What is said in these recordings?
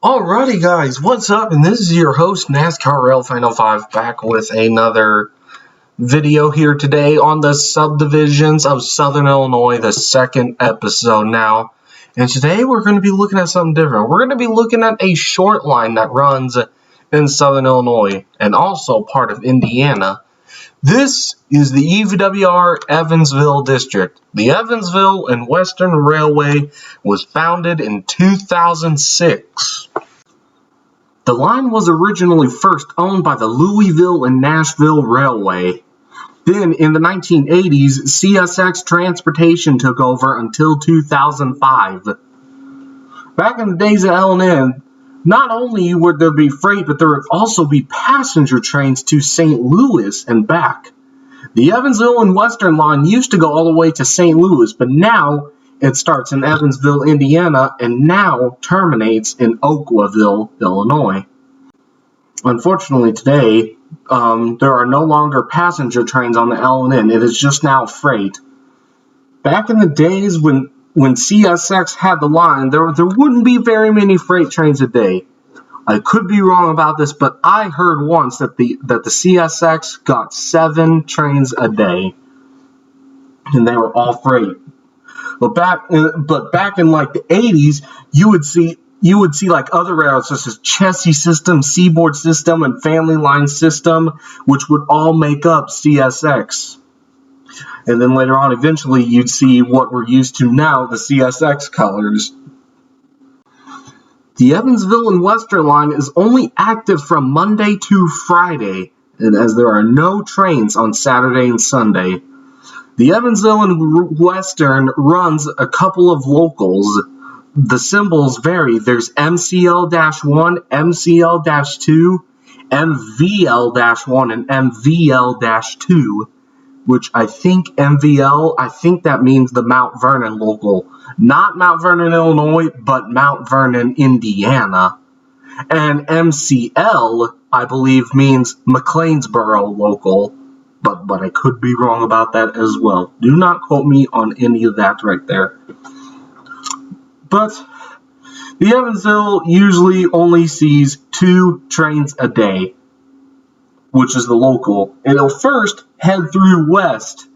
Alrighty guys, what's up? And this is your host, NASCAR railfan 05, back with another video here today on the Subdivisions of Southern Illinois, the second episode now. And today we're going to be looking at something different. We're going to be looking at a short line that runs in Southern Illinois and also part of Indiana. This is the EVWR Evansville district. The Evansville and Western Railway was founded in 2006. The line was originally first owned by the Louisville and Nashville Railway. Then, in the 1980s, CSX Transportation took over until 2005. Back in the days of L&N, not only would there be freight, but there would also be passenger trains to St. Louis and back. The Evansville and Western line used to go all the way to St. Louis, but now it starts in Evansville, Indiana, and now terminates in Oakville, Illinois. Unfortunately, today, there are no longer passenger trains on the L&N. It is just now freight. Back in the days when CSX had the line, there wouldn't be very many freight trains a day. I could be wrong about this, but I heard once that the CSX got 7 trains a day, and they were all freight. But back in like the 80s, you would see like other railroads such as Chessie System, Seaboard System, and Family Line System, which would all make up CSX. And then later on, eventually, you'd see what we're used to now, the CSX colors. The Evansville and Western line is only active from Monday to Friday, and as there are no trains on Saturday and Sunday. The Evansville and Western runs a couple of locals. The symbols vary. There's MCL-1, MCL-2, MVL-1, and MVL-2. Which I think MVL, that means the Mount Vernon local. Not Mount Vernon, Illinois, but Mount Vernon, Indiana. And MCL, I believe, means McLeansboro local. But I could be wrong about that as well. Do not quote me on any of that right there. But the Evansville usually only sees 2 trains a day, which is the local. It'll first head through west,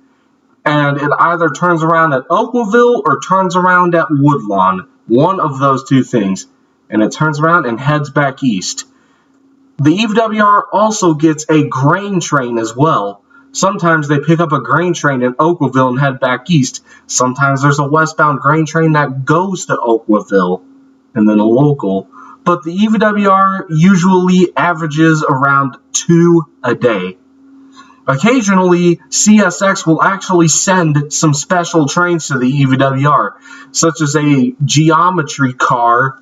and it either turns around at Oakville or turns around at Woodlawn. One of those 2 things. And it turns around and heads back east. The EVWR also gets a grain train as well. Sometimes they pick up a grain train in Oakville and head back east. Sometimes there's a westbound grain train that goes to Oakville, and then a local. But the EVWR usually averages around 2 a day. Occasionally, CSX will actually send some special trains to the EVWR, such as a geometry car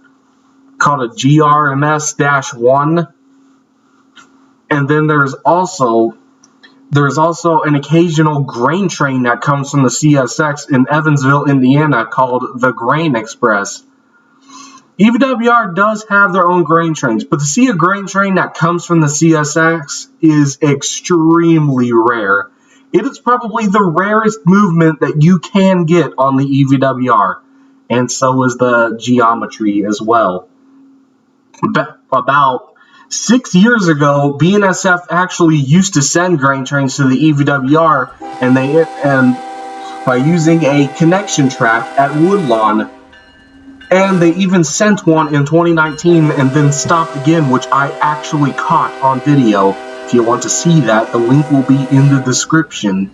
called a GRMS-1. And then there's also an occasional grain train that comes from the CSX in Evansville, Indiana, called the Grain Express. EVWR does have their own grain trains, but to see a grain train that comes from the CSX is extremely rare. It is probably the rarest movement that you can get on the EVWR, and so is the geometry as well. About 6 years ago, BNSF actually used to send grain trains to the EVWR, and by using a connection track at Woodlawn. And they even sent one in 2019 and then stopped again, which I actually caught on video. If you want to see that, the link will be in the description.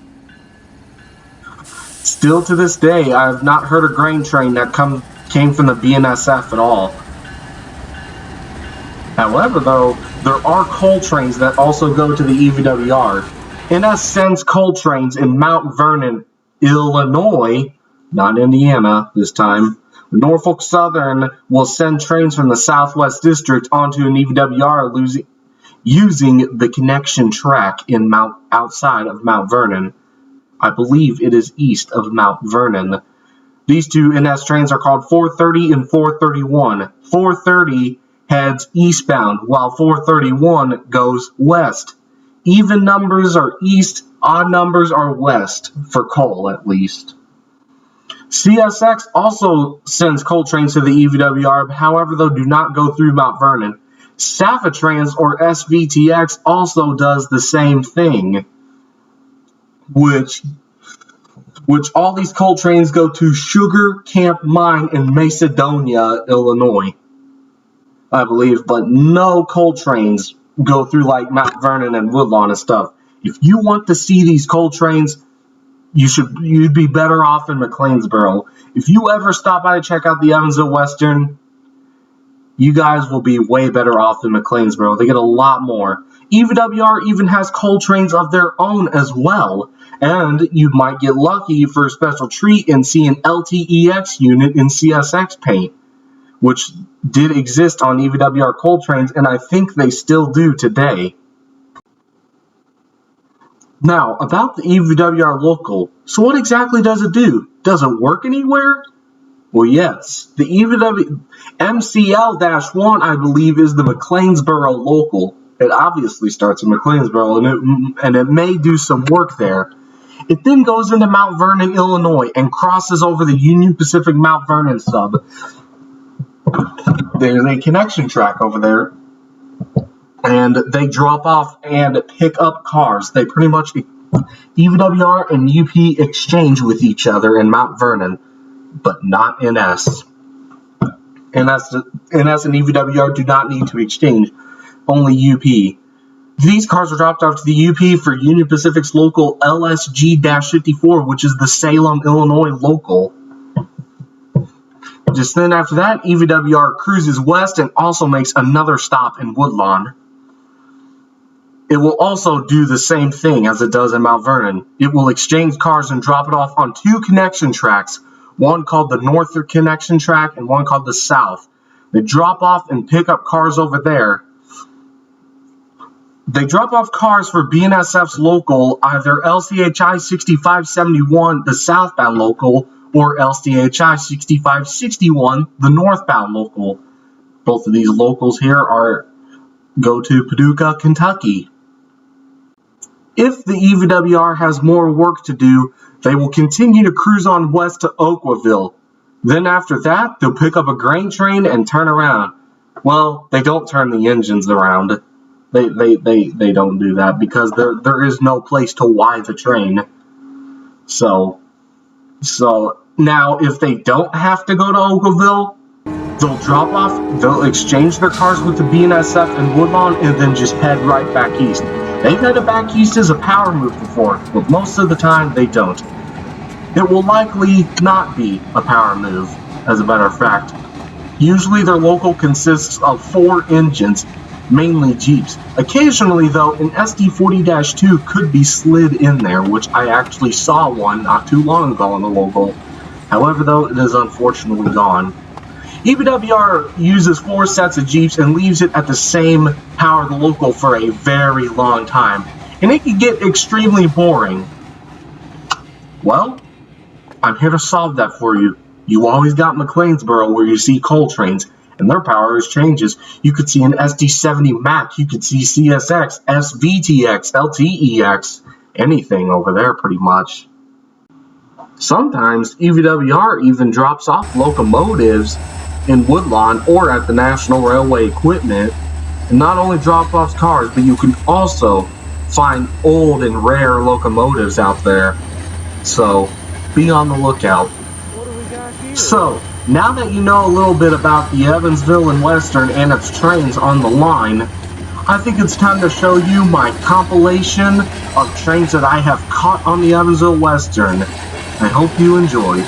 Still to this day, I have not heard a grain train that came from the BNSF at all. However, though, there are coal trains that also go to the EVWR. NS sends coal trains in Mount Vernon, Illinois, not Indiana this time. Norfolk Southern will send trains from the Southwest District onto an EVWR using the connection track outside of Mount Vernon. I believe it is east of Mount Vernon. These 2 NS trains are called 430 and 431. 430 heads eastbound, while 431 goes west. Even numbers are east, odd numbers are west, for coal at least. CSX also sends coal trains to the EVWR, however, though, do not go through Mount Vernon. Safatrans, or SVTX, also does the same thing, which all these coal trains go to Sugar Camp Mine in Macedonia, Illinois, I believe, but no coal trains go through like Mount Vernon and Woodlawn and stuff. If you want to see these coal trains, you'd be better off in McLeansboro. If you ever stop by to check out the Evansville Western, you guys will be way better off in McLeansboro. They get a lot more. EVWR even has coal trains of their own as well, and you might get lucky for a special treat and see an LTEX unit in CSX paint, which did exist on EVWR coal trains, and I think they still do today. Now, about the EVWR local, so what exactly does it do? Does it work anywhere? Well, yes. The MCL-1, I believe, is the McLeansboro local. It obviously starts in McLeansboro, and it may do some work there. It then goes into Mount Vernon, Illinois, and crosses over the Union Pacific Mount Vernon sub. There's a connection track over there, and they drop off and pick up cars. They pretty much, EVWR and UP exchange with each other in Mount Vernon, but not NS. NS and EVWR do not need to exchange, only UP. These cars are dropped off to the UP for Union Pacific's local LSG-54, which is the Salem, Illinois local. Just then after that, EVWR cruises west and also makes another stop in Woodlawn. It will also do the same thing as it does in Mount Vernon. It will exchange cars and drop it off on two connection tracks, one called the North Connection Track and one called the South. They drop off and pick up cars over there. They drop off cars for BNSF's local, either LCHI 6571, the southbound local, or LCHI 6561, the northbound local. Both of these locals here go to Paducah, Kentucky. If the EVWR has more work to do, they will continue to cruise on west to Oakville. Then after that, they'll pick up a grain train and turn around. Well, they don't turn the engines around. They don't do that because there is no place to Y the train. So now if they don't have to go to Oakville, they'll drop off, they'll exchange their cars with the BNSF and Woodlawn, and then just head right back east. They've headed back east as a power move before, but most of the time they don't. It will likely not be a power move, as a matter of fact. Usually their local consists of 4 engines, mainly Jeeps. Occasionally, though, an SD40-2 could be slid in there, which I actually saw one not too long ago on the local. However, though, it is unfortunately gone. EVWR uses 4 sets of Jeeps and leaves it at the same power the local for a very long time, and it can get extremely boring. Well, I'm here to solve that for you. You always got McLeansboro where you see coal trains, and their power changes. You could see an SD70 Mac, you could see CSX, SVTX, LTEX, anything over there pretty much. Sometimes EVWR even drops off locomotives in Woodlawn or at the National Railway Equipment, and not only drop off cars, but you can also find old and rare locomotives out there. So be on the lookout. So now that you know a little bit about the Evansville and Western and its trains on the line, I think it's time to show you my compilation of trains that I have caught on the Evansville Western. I hope you enjoy.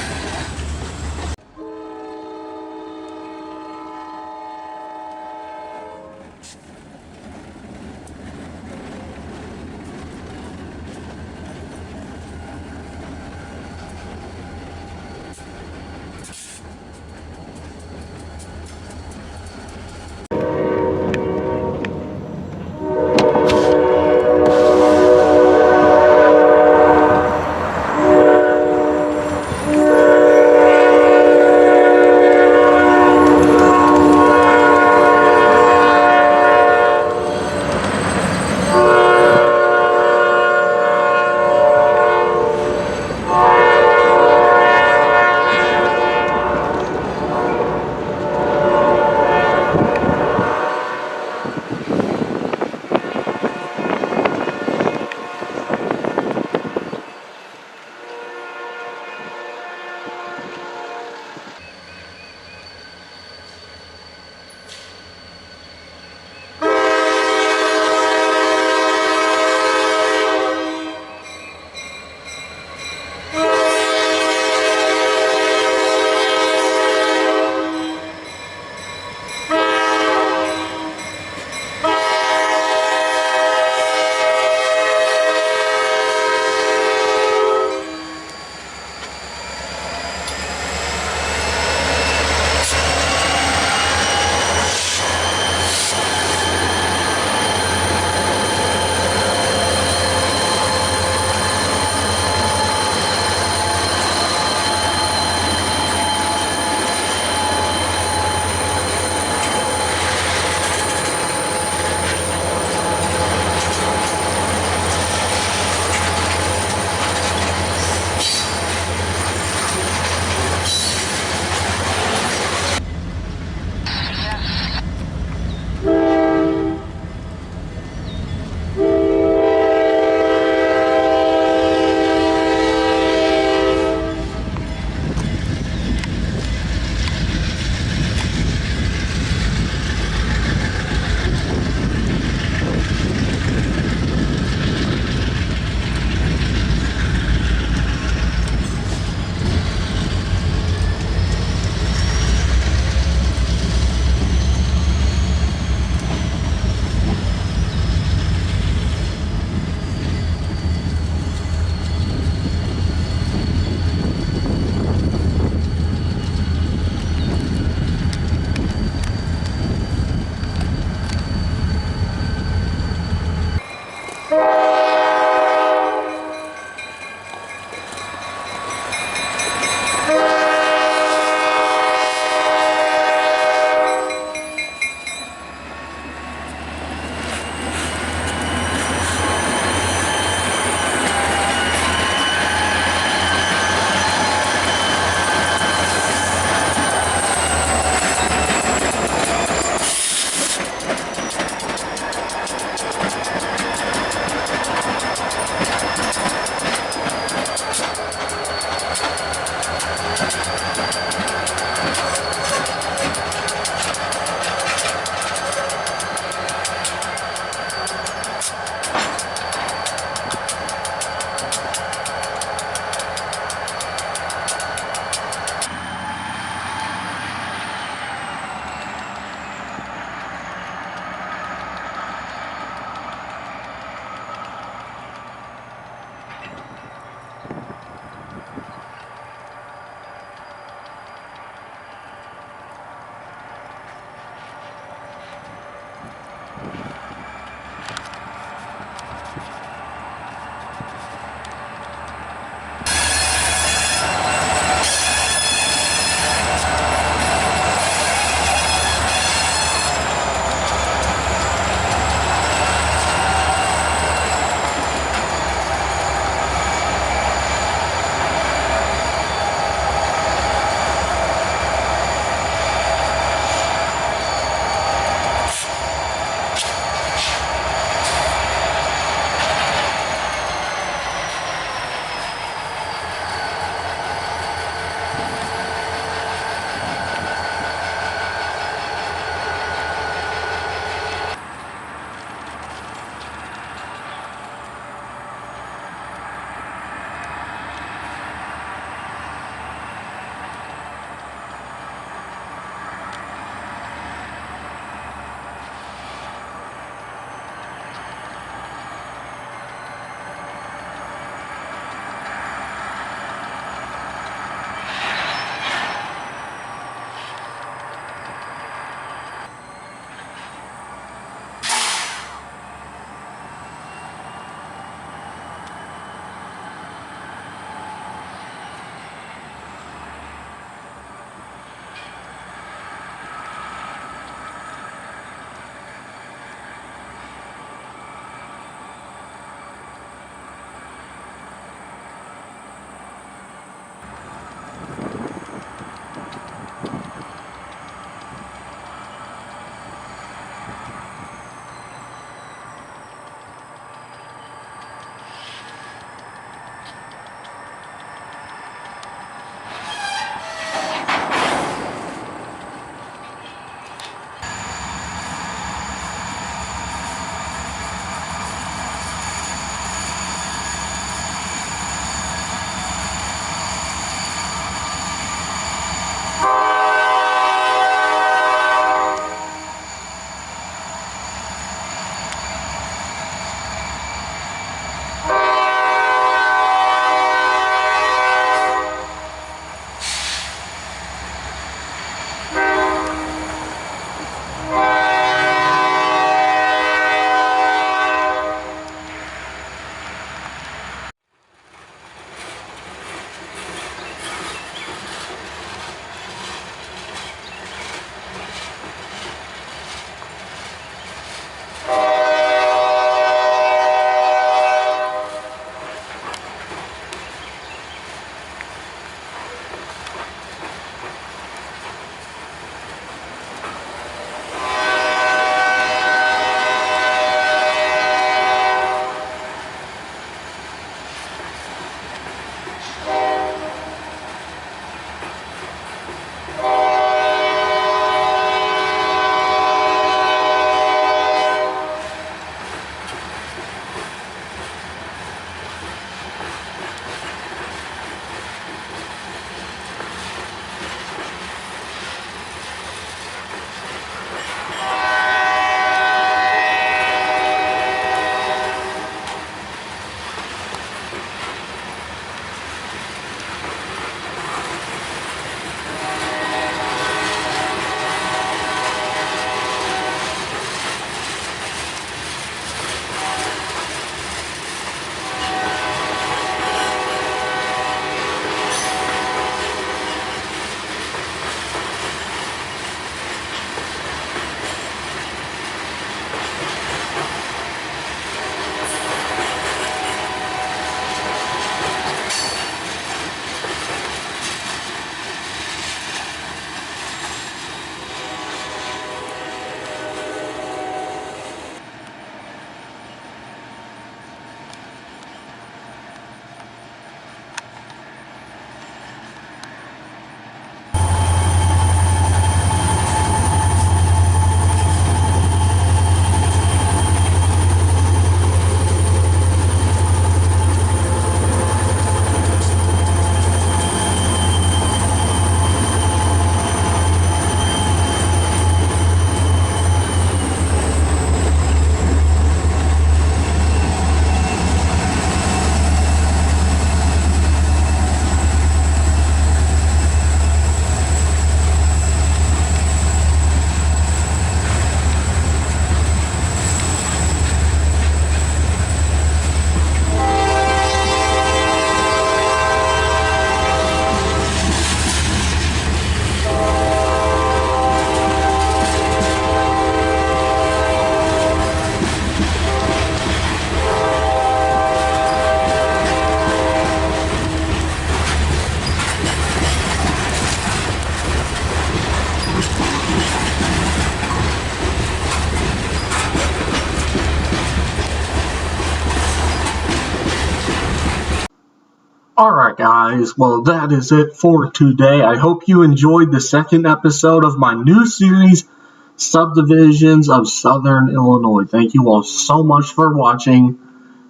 Alright guys, well that is it for today. I hope you enjoyed the second episode of my new series, Subdivisions of Southern Illinois. Thank you all so much for watching.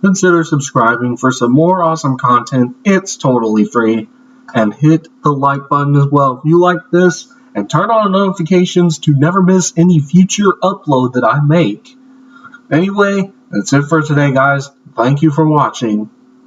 Consider subscribing for some more awesome content. It's totally free. And hit the like button as well if you like this. And turn on notifications to never miss any future upload that I make. Anyway, that's it for today guys. Thank you for watching.